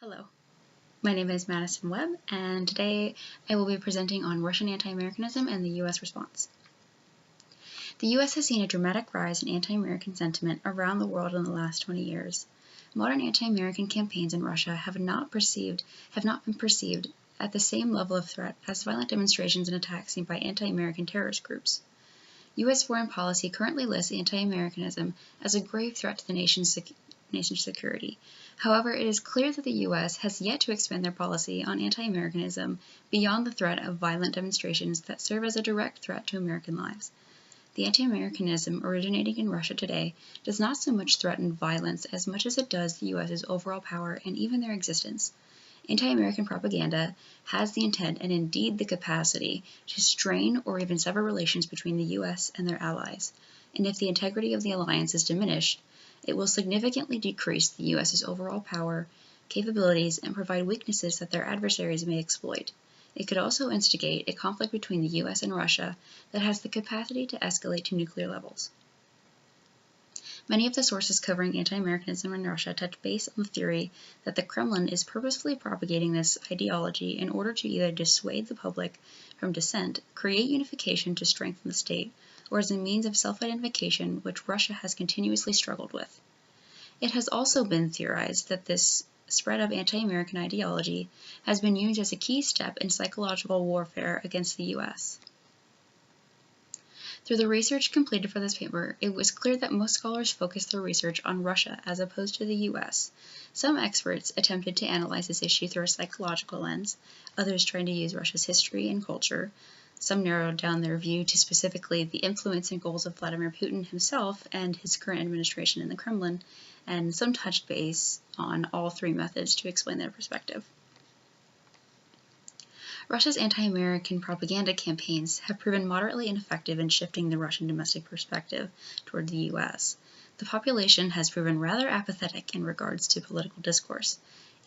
Hello, my name is Madison Webb, and today I will be presenting on Russian anti-Americanism and the U.S. response. The U.S. has seen a dramatic rise in anti-American sentiment around the world in the last 20 years. Modern anti-American campaigns in Russia have not been perceived at the same level of threat as violent demonstrations and attacks seen by anti-American terrorist groups. U.S. foreign policy currently lists anti-Americanism as a grave threat to the nation's security. However, it is clear that the U.S. has yet to expand their policy on anti-Americanism beyond the threat of violent demonstrations that serve as a direct threat to American lives. The anti-Americanism originating in Russia today does not so much threaten violence as much as it does the U.S.'s overall power and even their existence. Anti-American propaganda has the intent and indeed the capacity to strain or even sever relations between the U.S. and their allies, and if the integrity of the alliance is diminished, it will significantly decrease the U.S.'s overall power, capabilities, and provide weaknesses that their adversaries may exploit. It could also instigate a conflict between the U.S. and Russia that has the capacity to escalate to nuclear levels. Many of the sources covering anti-Americanism in Russia touch base on the theory that the Kremlin is purposefully propagating this ideology in order to either dissuade the public from dissent, create unification to strengthen the state, or as a means of self-identification which Russia has continuously struggled with. It has also been theorized that this spread of anti-American ideology has been used as a key step in psychological warfare against the U.S. Through the research completed for this paper, it was clear that most scholars focused their research on Russia as opposed to the U.S. Some experts attempted to analyze this issue through a psychological lens, others trying to use Russia's history and culture. Some narrowed down their view to specifically the influence and goals of Vladimir Putin himself and his current administration in the Kremlin, and some touched base on all three methods to explain their perspective. Russia's anti-American propaganda campaigns have proven moderately ineffective in shifting the Russian domestic perspective toward the U.S. The population has proven rather apathetic in regards to political discourse.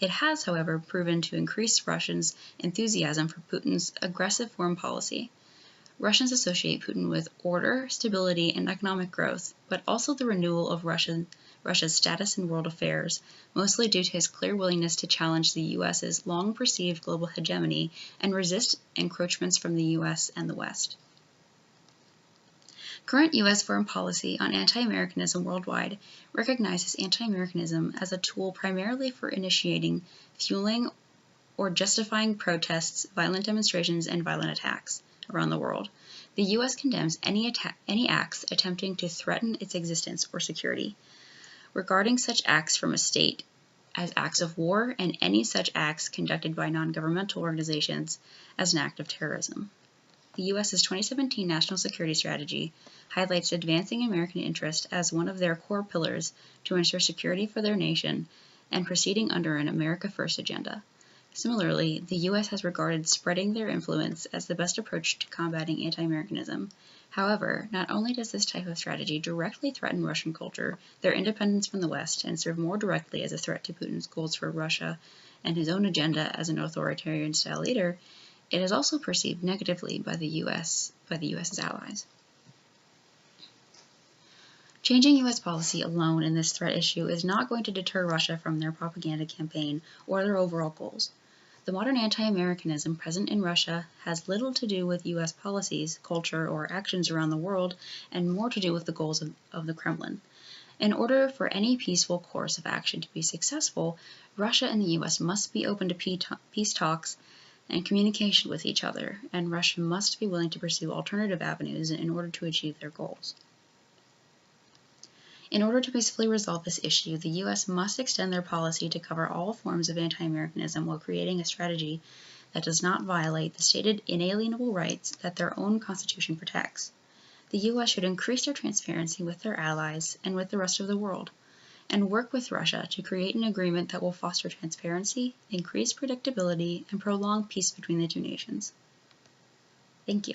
It has, however, proven to increase Russians' enthusiasm for Putin's aggressive foreign policy. Russians associate Putin with order, stability, and economic growth, but also the renewal of Russia's status in world affairs, mostly due to his clear willingness to challenge the U.S.'s long-perceived global hegemony and resist encroachments from the U.S. and the West. Current U.S. foreign policy on anti-Americanism worldwide recognizes anti-Americanism as a tool primarily for initiating, fueling, or justifying protests, violent demonstrations, and violent attacks around the world. The U.S. condemns any acts attempting to threaten its existence or security, regarding such acts from a state as acts of war and any such acts conducted by non-governmental organizations as an act of terrorism. The U.S.'s 2017 National Security Strategy highlights advancing American interest as one of their core pillars to ensure security for their nation and proceeding under an America First agenda. Similarly, the U.S. has regarded spreading their influence as the best approach to combating anti-Americanism. However, not only does this type of strategy directly threaten Russian culture, their independence from the West, and serve more directly as a threat to Putin's goals for Russia and his own agenda as an authoritarian-style leader, it is also perceived negatively by the U.S.'s allies. Changing U.S. policy alone in this threat issue is not going to deter Russia from their propaganda campaign or their overall goals. The modern anti-Americanism present in Russia has little to do with U.S. policies, culture, or actions around the world, and more to do with the goals of the Kremlin. In order for any peaceful course of action to be successful, Russia and the U.S. must be open to peace talks and communication with each other, and Russia must be willing to pursue alternative avenues in order to achieve their goals. In order to peacefully resolve this issue, the U.S. must extend their policy to cover all forms of anti-Americanism while creating a strategy that does not violate the stated inalienable rights that their own Constitution protects. The U.S. should increase their transparency with their allies and with the rest of the world, and work with Russia to create an agreement that will foster transparency, increase predictability, and prolong peace between the two nations. Thank you.